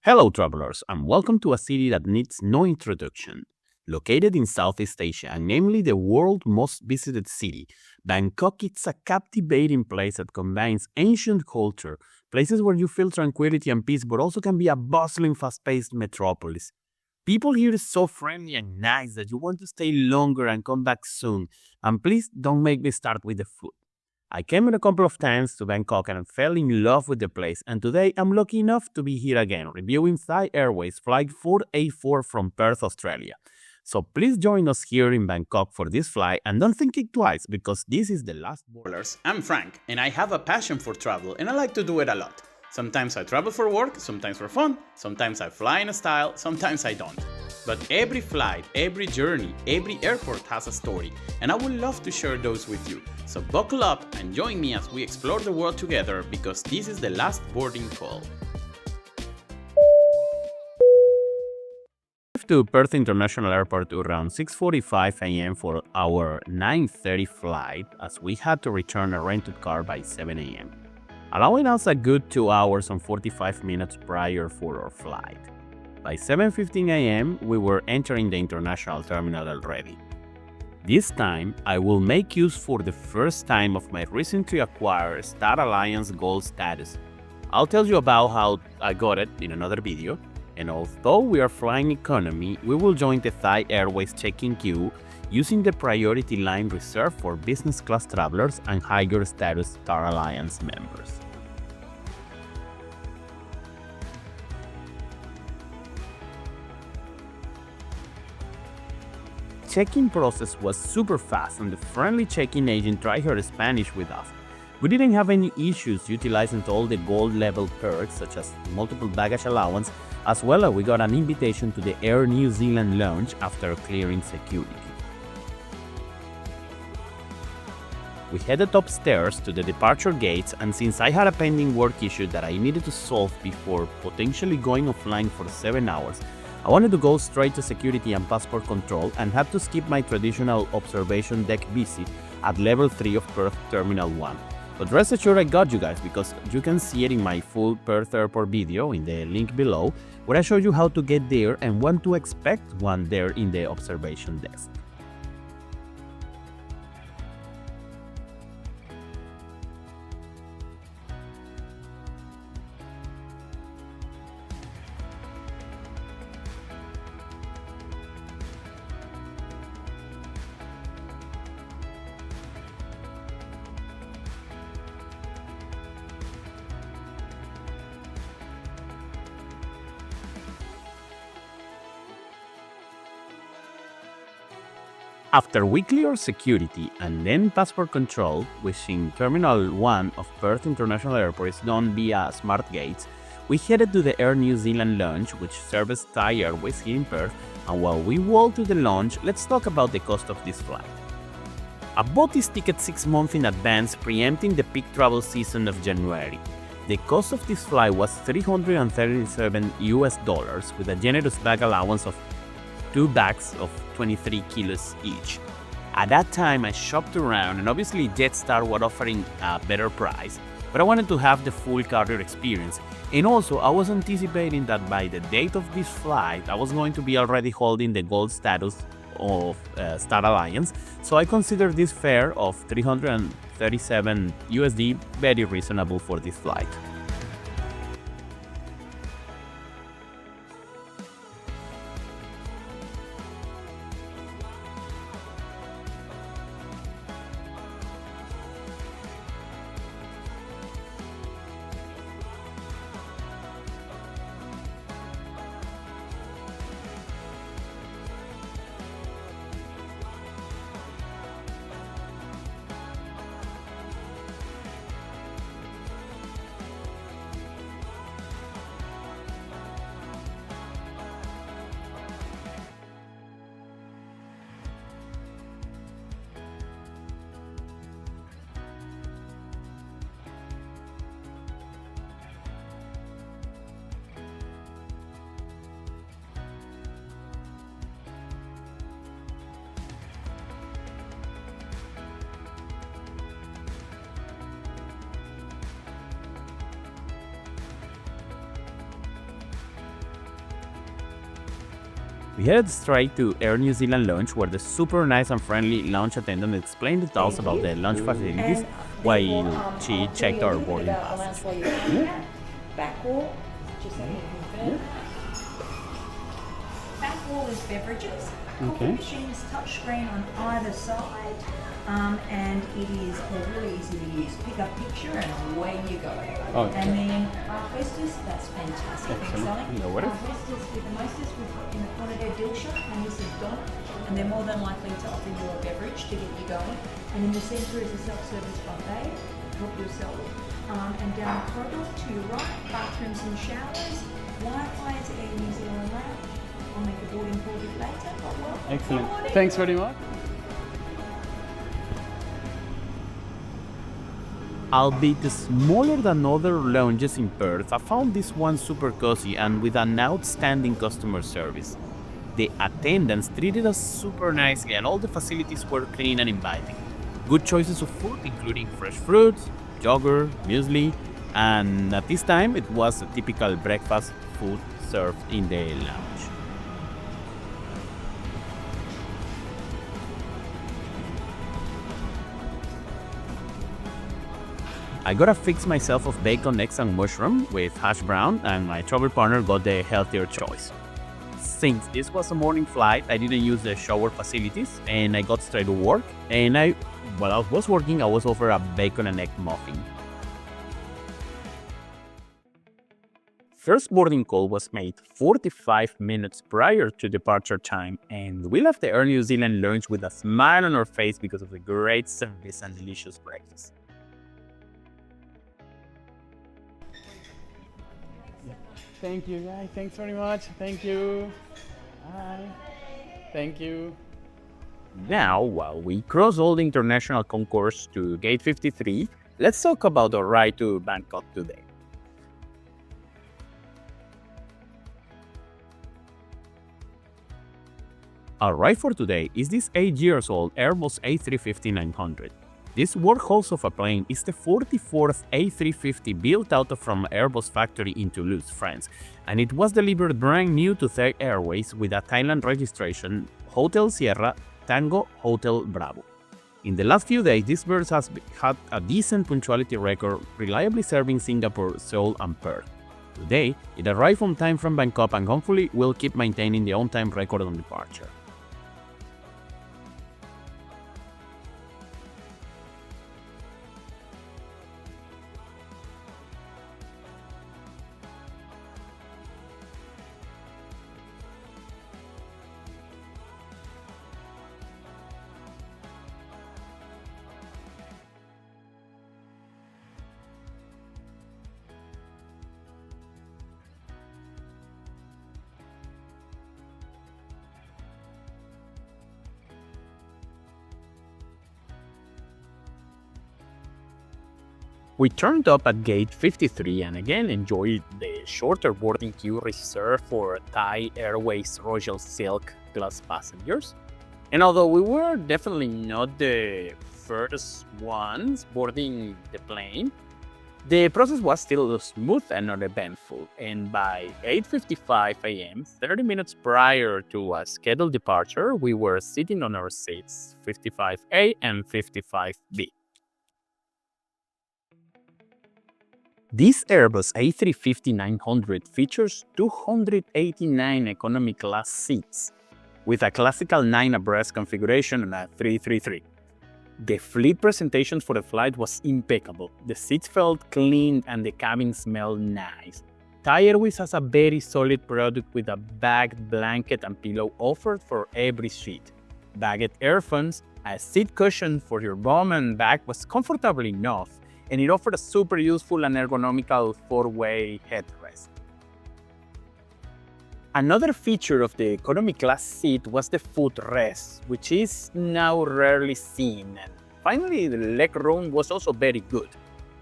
Hello, travelers, and welcome to a city that needs no introduction. Located in Southeast Asia, and namely the world's most visited city, Bangkok is a captivating place that combines ancient culture, places where you feel tranquility and peace, but also can be a bustling, fast-paced metropolis. People here is so friendly and nice that you want to stay longer and come back soon. And please don't make me start with the food. I came a couple of times to Bangkok and fell in love with the place, and today I'm lucky enough to be here again, reviewing Thai Airways Flight 484 from Perth, Australia. So please join us here in Bangkok for this flight and don't think it twice because this is the last boarding. I'm Frank, and I have a passion for travel, and I like to do it a lot. Sometimes I travel for work, sometimes for fun, sometimes I fly in style, sometimes I don't. But every flight, every journey, every airport has a story, and I would love to share those with you. So buckle up and join me as we explore the world together because this is the last boarding call. To Perth International Airport around 6:45 a.m. for our 9:30 flight as we had to return a rented car by 7 a.m., allowing us a good 2 hours and 45 minutes prior for our flight. By 7:15 a.m., we were entering the international terminal already. This time, I will make use for the first time of my recently acquired Star Alliance Gold status. I'll tell you about how I got it in another video, and although we are flying economy, we will join the Thai Airways check-in queue using the priority line reserved for business class travelers and higher status Star Alliance members. Check-in process was super fast and the friendly check-in agent tried her Spanish with us. We didn't have any issues utilizing all the gold level perks such as multiple baggage allowance, as well as we got an invitation to the Air New Zealand lounge after clearing security. We headed upstairs to the departure gates, and since I had a pending work issue that I needed to solve before potentially going offline for 7 hours, I wanted to go straight to security and passport control and had to skip my traditional observation deck visit at level 3 of Perth Terminal 1. But rest assured I got you guys because you can see it in my full Perth Airport video in the link below where I show you how to get there and what to expect when there in the observation desk. After we cleared security and then passport control, which in Terminal 1 of Perth International Airport is done via smart gates, we headed to the Air New Zealand lounge, which serves Thai Airways here in Perth, and while we walk to the lounge, let's talk about the cost of this flight. I bought this ticket 6 months in advance, preempting the peak travel season of January. The cost of this flight was $337 with a generous bag allowance of 2 bags of 23 kilos each. At that time, I shopped around and obviously Jetstar was offering a better price, but I wanted to have the full carrier experience. And also, I was anticipating that by the date of this flight, I was going to be already holding the gold status of Star Alliance, so I considered this fare of $337 USD very reasonable for this flight. We headed straight to Air New Zealand lounge, where the super nice and friendly lounge attendant explained to us about the lounge facilities while she checked our boarding passes. Back wall, just let me confirm. Back wall is beverages. Coffee machines, touch screen on either side, and it is really easy to use. Pick a picture and away you go. And then our hostess, that's fantastic. No worries. Our hostess with the mostess in the corner there, Dilsha, and this is Donna, and they're more than likely to offer you a beverage to get you going. And in the centre is a self-service buffet. Help yourself. And down the corridor to your right, bathrooms and showers. Wi-Fi is Air New Zealand Lounge. I'll make a boarding call a bit later, but well. Excellent. Thanks very much. Albeit smaller than other lounges in Perth, I found this one super cozy and with an outstanding customer service. The attendants treated us super nicely and all the facilities were clean and inviting. Good choices of food, including fresh fruits, yogurt, muesli, and at this time it was a typical breakfast food served in the lounge. I gotta fix myself of bacon, eggs, and mushroom with hash brown, and my travel partner got the healthier choice. Since this was a morning flight, I didn't use the shower facilities, and I got straight to work. And while I was working, I was offered a bacon and egg muffin. First boarding call was made 45 minutes prior to departure time, and we left the Air New Zealand lounge with a smile on our face because of the great service and delicious breakfast. Thank you, guys. Thanks very much. Thank you. Bye. Thank you. Now, while we cross all the international concourse to Gate 53, let's talk about our ride to Bangkok today. Our ride for today is this 8 years old Airbus A350-900. This workhorse of a plane is the 44th A350 built out from Airbus factory in Toulouse, France, and it was delivered brand new to Thai Airways with a Thailand registration, Hotel Sierra Tango Hotel Bravo. In the last few days, this bird has had a decent punctuality record, reliably serving Singapore, Seoul, and Perth. Today, it arrived on time from Bangkok and hopefully will keep maintaining the on-time record on departure. We turned up at gate 53 and again enjoyed the shorter boarding queue reserved for Thai Airways Royal Silk Class passengers. And although we were definitely not the first ones boarding the plane, the process was still smooth and uneventful, and by 8:55 a.m., 30 minutes prior to a scheduled departure, we were sitting on our seats 55A and 55B. This Airbus A350-900 features 289 economy class seats, with a classical 9 abreast configuration and a 333. The fleet presentation for the flight was impeccable. The seats felt clean and the cabin smelled nice. Thai Airways has a very solid product with a bagged blanket and pillow offered for every seat. Bagged earphones, a seat cushion for your bum and back was comfortable enough, and it offered a super useful and ergonomical 4-way headrest. Another feature of the economy class seat was the footrest, which is now rarely seen. And finally, the leg room was also very good.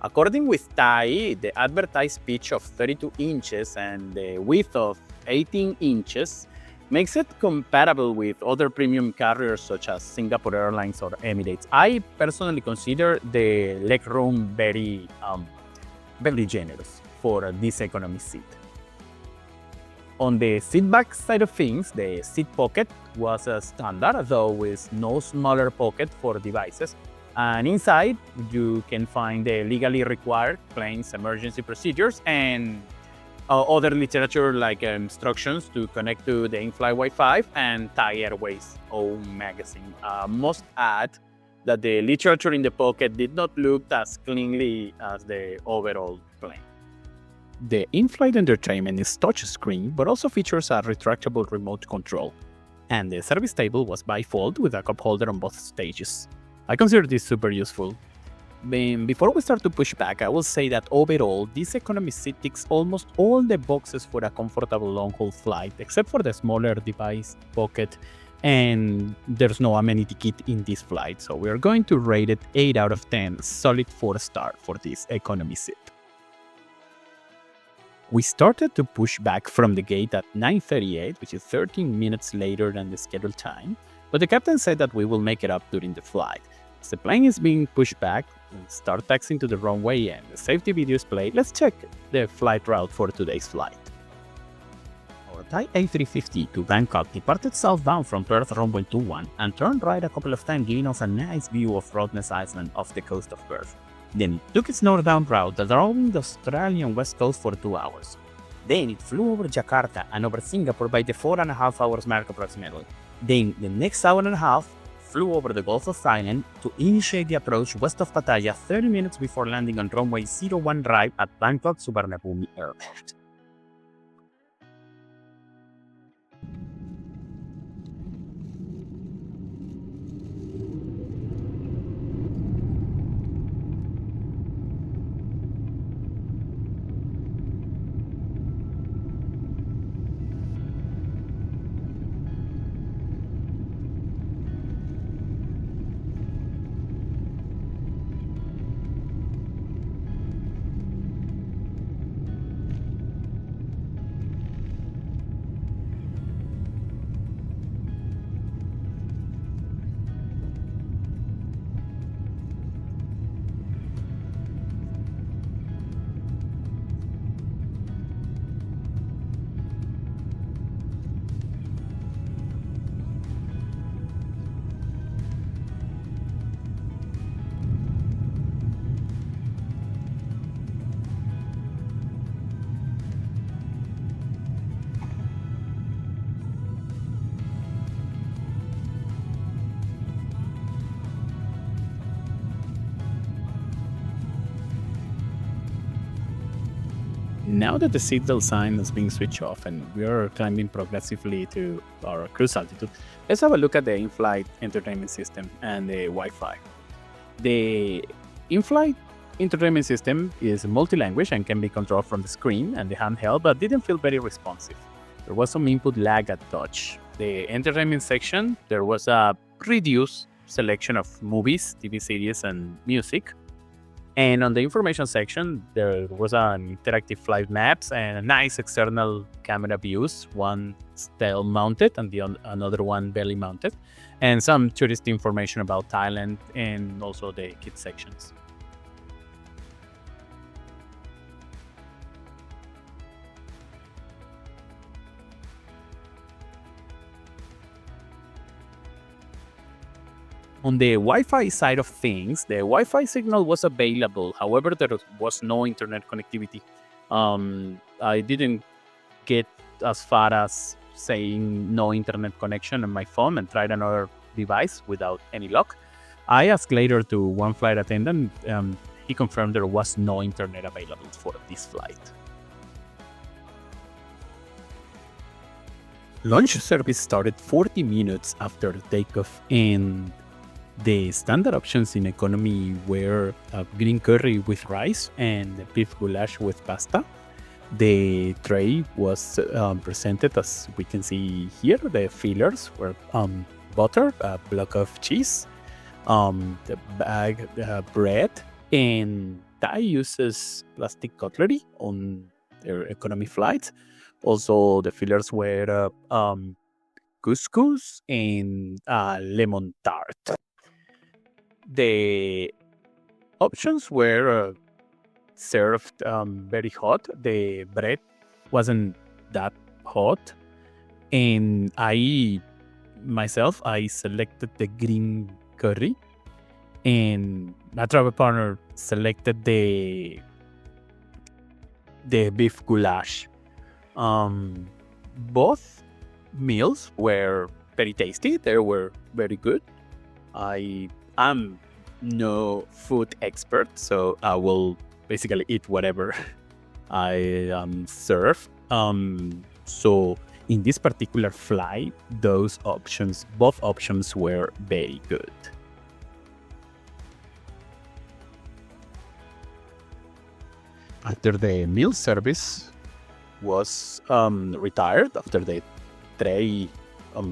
According with Thai, the advertised pitch of 32 inches and the width of 18 inches makes it compatible with other premium carriers such as Singapore Airlines or Emirates. I personally consider the leg room very generous for this economy seat. On the seat back side of things, the seat pocket was a standard, though with no smaller pocket for devices. And inside, you can find the legally required planes emergency procedures and other literature like instructions to connect to the in-flight Wi-Fi and Thai Airways own magazine. Must add that the literature in the pocket did not look as cleanly as the overall plane. The in-flight entertainment is touchscreen, but also features a retractable remote control. And the service table was bifold with a cup holder on both stages. I consider this super useful. Before we start to push back, I will say that overall, this economy seat ticks almost all the boxes for a comfortable long-haul flight, except for the smaller device pocket, and there's no amenity kit in this flight, so we are going to rate it 8 out of 10, solid 4-star for this economy seat. We started to push back from the gate at 9:38, which is 13 minutes later than the scheduled time, but the captain said that we will make it up during the flight. As the plane is being pushed back, we start taxiing to the runway and the safety video is played. Let's check the flight route for today's flight. Our Thai A350 to Bangkok departed southbound from Perth runway 21 and turned right a couple of times, giving us a nice view of Rottnest Island off the coast of Perth. Then it took its northbound route along the Australian west coast for 2 hours. Then it flew over Jakarta and over Singapore by the 4.5 hours mark approximately. Then the next hour and a half flew over the Gulf of Thailand to initiate the approach west of Pattaya 30 minutes before landing on runway 01 right at Bangkok Suvarnabhumi Airport. Now that the seatbelt sign is being switched off and we are climbing progressively to our cruise altitude, let's have a look at the in-flight entertainment system and the Wi-Fi. The in-flight entertainment system is multi-language and can be controlled from the screen and the handheld, but didn't feel very responsive. There was some input lag at touch. The entertainment section, there was a reduced selection of movies, TV series, and music. And on the information section, there was an interactive flight maps and a nice external camera views, one still mounted and another one belly mounted, and some tourist information about Thailand and also the kids sections. On the Wi-Fi side of things, the Wi-Fi signal was available. However, there was no internet connectivity. I didn't get as far as saying no internet connection on my phone and tried another device without any luck. I asked later to one flight attendant. He confirmed there was no internet available for this flight. Launch service started 40 minutes after takeoff, and the standard options in economy were green curry with rice and beef goulash with pasta. The tray was presented as we can see here. The fillers were butter, a block of cheese, the bag bread, and Thai uses plastic cutlery on their economy flights. Also, the fillers were couscous and lemon tart. The options were served very hot. The bread wasn't that hot. And I selected the green curry, and my travel partner selected the beef goulash. Both meals were very tasty. They were very good. I am no food expert, so I will basically eat whatever I serve. So in this particular flight, both options were very good. After the meal service was retired, after the tray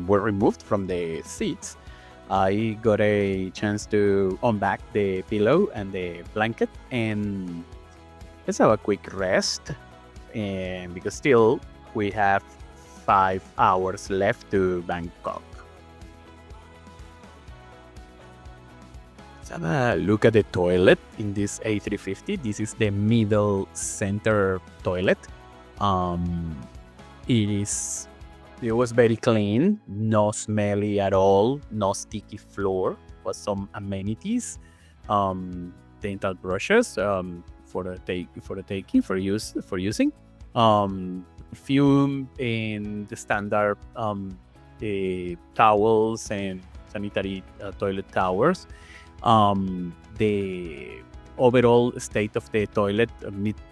were removed from the seats, I got a chance to unpack the pillow and the blanket and let's have a quick rest. And because still we have 5 hours left to Bangkok. Let's have a look at the toilet in this A350. This is the middle center toilet. It was very clean, no smelly at all, no sticky floor, but some amenities, dental brushes for using, perfume and the standard towels and sanitary toilet towels. The overall state of the toilet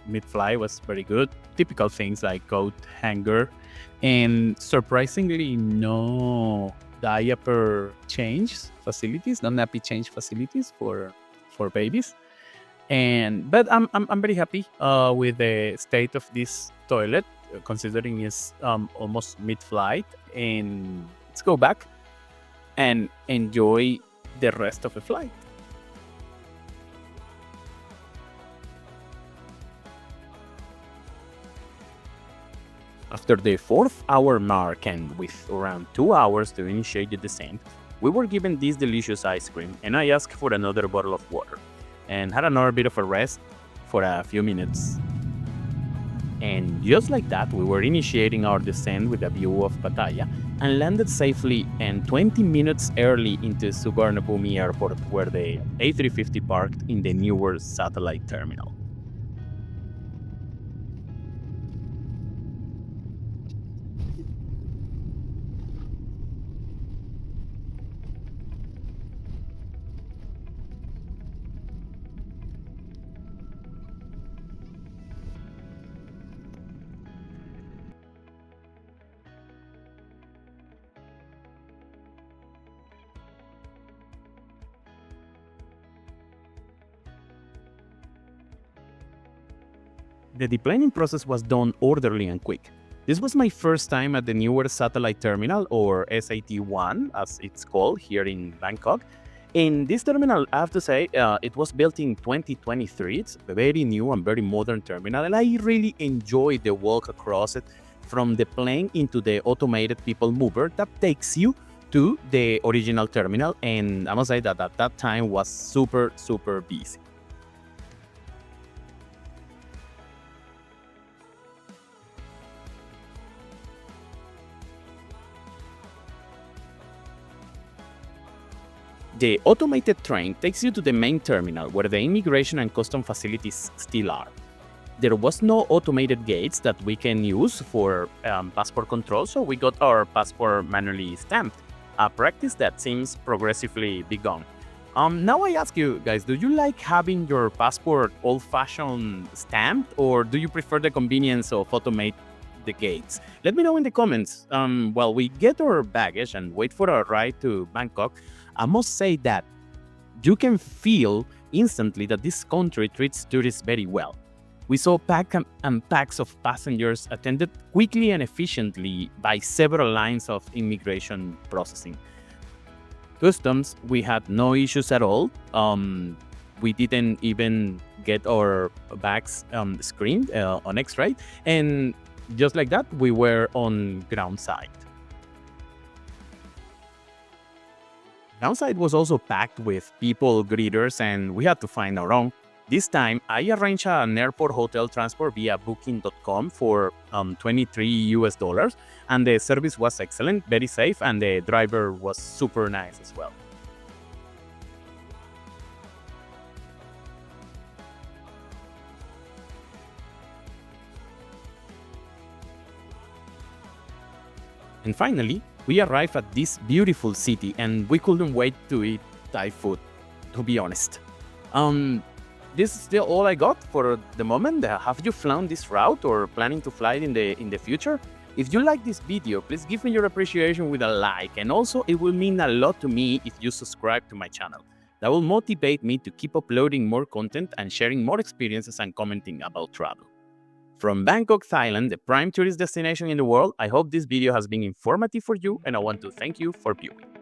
mid-flight was very good. Typical things like coat hanger, and surprisingly no diaper change facilities, no nappy change facilities for babies. But I'm very happy with the state of this toilet, considering it's almost mid-flight. And let's go back and enjoy the rest of the flight. After the 4th hour mark and with around 2 hours to initiate the descent, we were given this delicious ice cream, and I asked for another bottle of water and had another bit of a rest for a few minutes. And just like that, we were initiating our descent with a view of Pattaya and landed safely and 20 minutes early into Suvarnabhumi airport, where the A350 parked in the newer satellite terminal. The deplaning process was done orderly and quick. This was my first time at the newer satellite terminal, or SAT-1 as it's called here in Bangkok. In this terminal, I have to say, it was built in 2023. It's a very new and very modern terminal, and I really enjoyed the walk across it from the plane into the automated people mover that takes you to the original terminal. And I must say that at that time was super busy. The automated train takes you to the main terminal, where the immigration and custom facilities still are. There was no automated gates that we can use for passport control, so we got our passport manually stamped, a practice that seems progressively begun. Now I ask you guys, do you like having your passport old-fashioned stamped, or do you prefer the convenience of automate the gates? Let me know in the comments. While we get our baggage and wait for our ride to Bangkok, I must say that you can feel instantly that this country treats tourists very well. We saw packs and packs of passengers attended quickly and efficiently by several lines of immigration processing. Customs, we had no issues at all. We didn't even get our bags screened on X-ray, and just like that, we were on ground side. Ground side was also packed with people, greeters, and we had to find our own. This time, I arranged an airport hotel transport via booking.com for $23 and the service was excellent, very safe, and the driver was super nice as well. And finally, we arrived at this beautiful city and we couldn't wait to eat Thai food, to be honest. This is still all I got for the moment. Have you flown this route or planning to fly it in the future? If you like this video, please give me your appreciation with a like, and also it will mean a lot to me if you subscribe to my channel. That will motivate me to keep uploading more content and sharing more experiences and commenting about travel. From Bangkok, Thailand, the prime tourist destination in the world, I hope this video has been informative for you and I want to thank you for viewing.